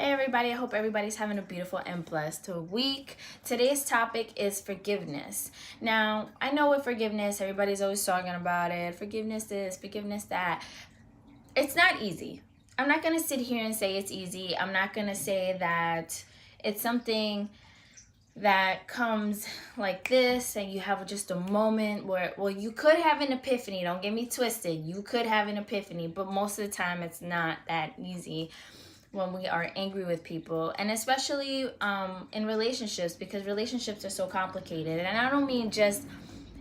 Hey everybody, I hope everybody's having a beautiful and blessed week. Today's topic is forgiveness. Now, I know with forgiveness, everybody's always talking about it. Forgiveness this, forgiveness that. It's not easy. I'm not going to sit here and say it's easy. I'm not going to say that it's something that comes like this and you have just a moment where, well, you could have an epiphany. Don't get me twisted. You could have an epiphany, but most of the time it's not that easy when we are angry with people, and especially in relationships, because relationships are so complicated. And I don't mean just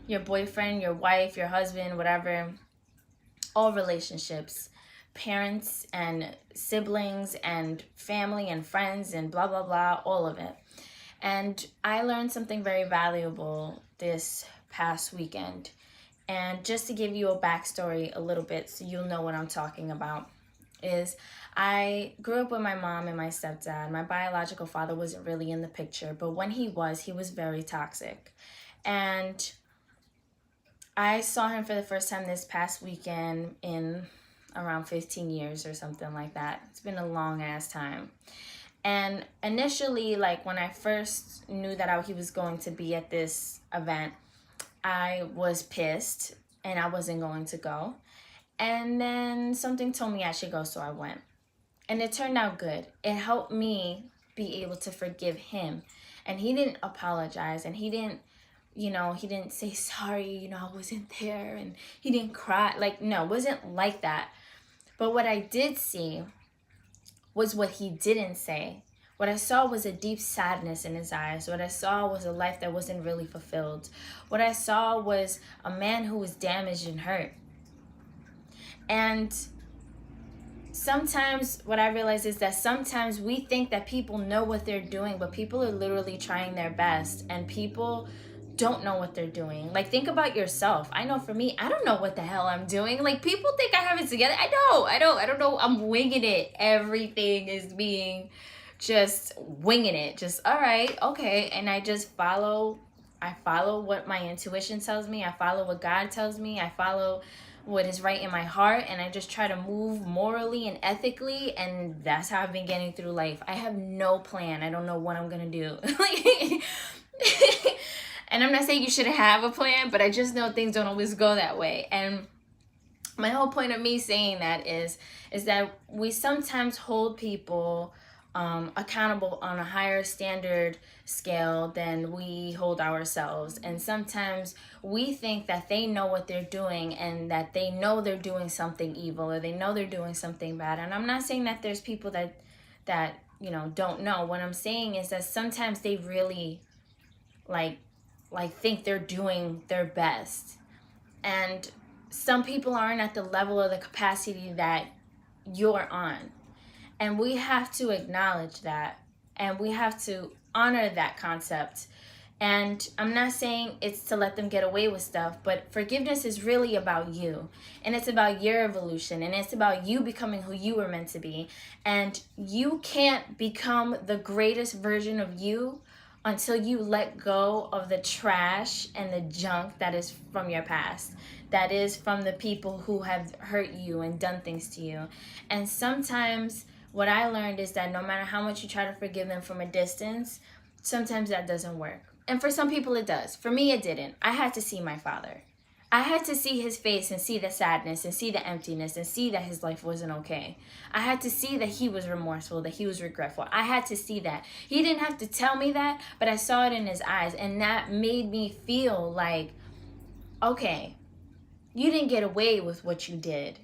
your boyfriend, your wife, your husband, whatever. All relationships, parents and siblings and family and friends and blah blah blah, all of it. And I learned something very valuable this past weekend. And just to give you a backstory a little bit so you'll know what I'm talking about, is I grew up with my mom and my stepdad. My biological father wasn't really in the picture, but when he was very toxic. And I saw him for the first time this past weekend in around 15 years or something like that. It's been a long ass time. And initially, like when I first knew that he was going to be at this event, I was pissed and I wasn't going to go. And then something told me I should go, so I went. And it turned out good. It helped me be able to forgive him. And he didn't apologize, and he didn't say sorry, I wasn't there, and he didn't cry. Like, no, it wasn't like that. But what I did see was what he didn't say. What I saw was a deep sadness in his eyes. What I saw was a life that wasn't really fulfilled. What I saw was a man who was damaged and hurt. And sometimes what I realize is that sometimes we think that people know what they're doing, but people are literally trying their best, and people don't know what they're doing. Like, think about yourself. I know for me, I don't know what the hell I'm doing. Like, people think I have it together. I don't know. I'm winging it. Everything is being just winging it. Just, all right, okay. And I just follow what my intuition tells me. I follow what God tells me. I follow what is right in my heart, and I just try to move morally and ethically, and that's how I've been getting through life. I have no plan. I don't know what I'm gonna do. And I'm not saying you should have a plan, but I just know things don't always go that way. And my whole point of me saying that is that we sometimes hold people accountable on a higher standard scale than we hold ourselves. And sometimes we think that they know what they're doing, and that they know they're doing something evil, or they know they're doing something bad. And I'm not saying that there's people that don't know. What I'm saying is that sometimes they really like think they're doing their best. And some people aren't at the level or the capacity that you're on. And we have to acknowledge that, and we have to honor that concept. And I'm not saying it's to let them get away with stuff, but forgiveness is really about you. And it's about your evolution, and it's about you becoming who you were meant to be. And you can't become the greatest version of you until you let go of the trash and the junk that is from your past, that is from the people who have hurt you and done things to you. And sometimes what I learned is that no matter how much you try to forgive them from a distance, sometimes that doesn't work. And for some people it does. For me, it didn't. I had to see my father. I had to see his face and see the sadness and see the emptiness and see that his life wasn't okay. I had to see that he was remorseful, that he was regretful. I had to see that. He didn't have to tell me that, but I saw it in his eyes, and that made me feel like, okay, you didn't get away with what you did.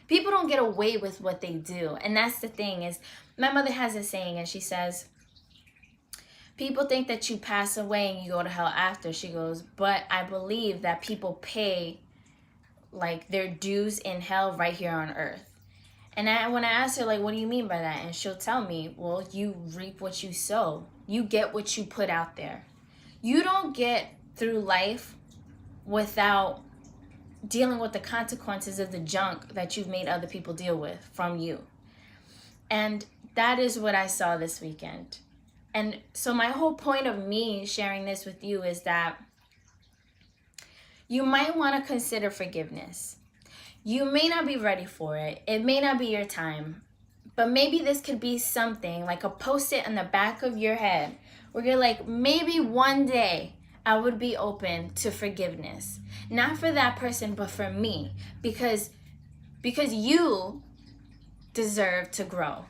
People don't get away with what they do. And that's the thing, is my mother has a saying, and she says, people think that you pass away and you go to hell after. She goes, but I believe that people pay like their dues in hell right here on earth. And when I ask her, like, what do you mean by that? And she'll tell me, well, you reap what you sow. You get what you put out there. You don't get through life without dealing with the consequences of the junk that you've made other people deal with from you. And that is what I saw this weekend. And so my whole point of me sharing this with you is that you might want to consider forgiveness. You may not be ready for it. It may not be your time. But maybe this could be something like a post-it on the back of your head where you're like, maybe one day I would be open to forgiveness. Not for that person, but for me. Because you deserve to grow.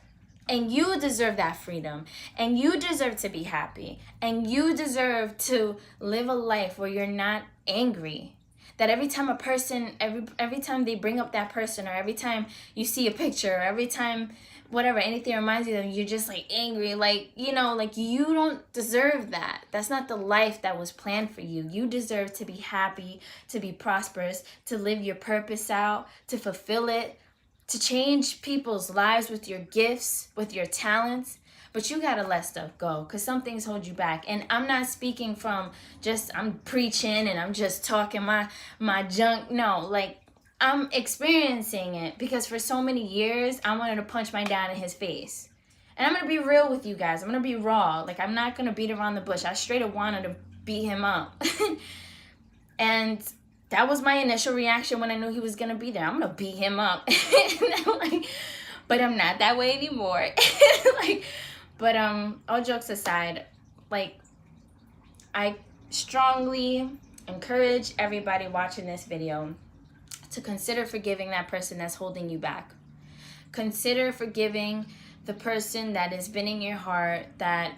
And you deserve that freedom. And you deserve to be happy. And you deserve to live a life where you're not angry. That every time a person, every time they bring up that person, or every time you see a picture, or every time whatever, anything reminds you of them, you're just like angry. Like, you know, like you don't deserve that. That's not the life that was planned for you. You deserve to be happy, to be prosperous, to live your purpose out, to fulfill it, to change people's lives with your gifts, with your talents. But you gotta let stuff go, because some things hold you back. And I'm not speaking from just, I'm preaching and I'm just talking my junk. No, like, I'm experiencing it, because for so many years I wanted to punch my dad in his face. And I'm gonna be real with you guys. I'm gonna be raw. Like, I'm not gonna beat around the bush. I straight up wanted to beat him up. And that was my initial reaction when I knew he was gonna be there. I'm gonna beat him up. Like, but I'm not that way anymore. Like, but all jokes aside, like, I strongly encourage everybody watching this video to consider forgiving that person that's holding you back. Consider forgiving the person that has been in your heart, that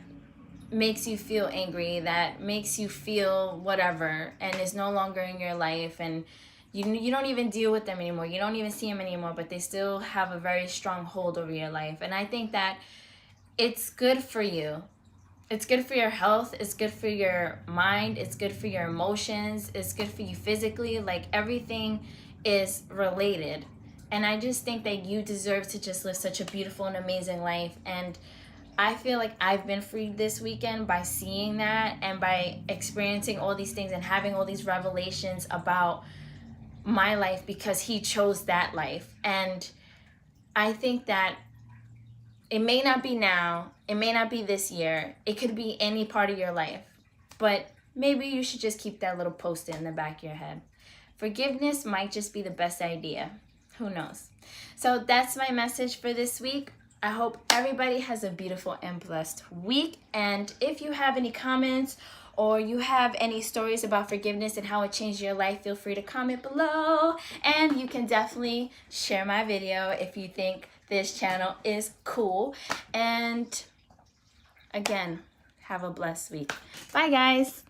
makes you feel angry, that makes you feel whatever, and is no longer in your life, and you don't even deal with them anymore. You don't even see them anymore, but they still have a very strong hold over your life. And I think that it's good for you. It's good for your health. It's good for your mind. It's good for your emotions. It's good for you physically. Like, everything is related. And I just think that you deserve to just live such a beautiful and amazing life. And I feel like I've been freed this weekend by seeing that, and by experiencing all these things and having all these revelations about my life, because he chose that life. And I think that it may not be now, it may not be this year, it could be any part of your life, but maybe you should just keep that little post-it in the back of your head. Forgiveness might just be the best idea. Who knows? So that's my message for this week. I hope everybody has a beautiful and blessed week. And if you have any comments, or you have any stories about forgiveness and how it changed your life, feel free to comment below. And you can definitely share my video if you think this channel is cool. And again, have a blessed week. Bye, guys.